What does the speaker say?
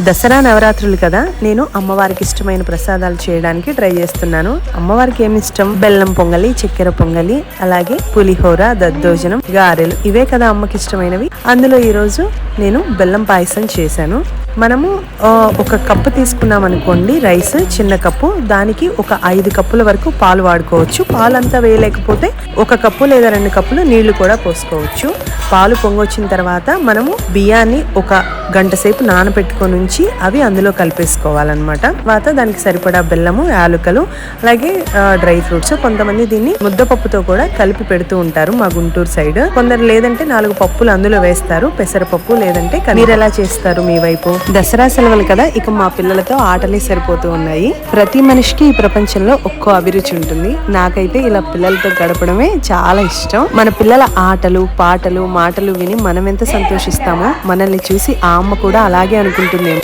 దసరా నవరాత్రులు కదా, నేను అమ్మవారికి ఇష్టమైన ప్రసాదాలు చేయడానికి ట్రై చేస్తున్నాను. అమ్మవారికి ఏమి ఇష్టం? బెల్లం పొంగలి, చక్కెర పొంగలి, అలాగే పులిహోర, దద్దోజనం, గారెలు, ఇవే కదా అమ్మకి ఇష్టమైనవి. అందులో ఈరోజు నేను బెల్లం పాయసం చేశాను. మనము ఒక కప్పు తీసుకున్నాం అనుకోండి రైస్, చిన్న కప్పు, దానికి ఒక 5 కప్పుల వరకు పాలు వాడుకోవచ్చు. పాలు అంతా వేయలేకపోతే 1 కప్పు లేదా 2 కప్పులు నీళ్లు కూడా పోసుకోవచ్చు. పాలు పొంగొచ్చిన తర్వాత మనము బియ్యాన్ని 1 గంట సేపు నానబెట్టుకొని ఉంచి అవి అందులో కలిపేసుకోవాలన్నమాట. తర్వాత దానికి సరిపడా బెల్లము, యాలకులు, అలాగే డ్రై ఫ్రూట్స్. కొంతమంది దీన్ని ముద్దపప్పుతో కూడా కలిపి పెడుతూ ఉంటారు మా గుంటూరు సైడ్. కొందరు లేదంటే 4 పప్పులు అందులో వేస్తారు, పెసరపప్పు లేదంటే. మీరు ఎలా చేస్తారు మీ వైపు? దసరా సెలవులు కదా, ఇక మా పిల్లలతో ఆటలే సరిపోతూ ఉన్నాయి. ప్రతి మనిషికి ఈ ప్రపంచంలో ఒక్కో అభిరుచి ఉంటుంది. నాకైతే ఇలా పిల్లలతో గడపడమే చాలా ఇష్టం. మన పిల్లల ఆటలు, పాటలు, మాటలు విని మనం ఎంత సంతోషిస్తామో మనల్ని చూసి ఆ అమ్మ కూడా అలాగే అనుకుంటుందేమో.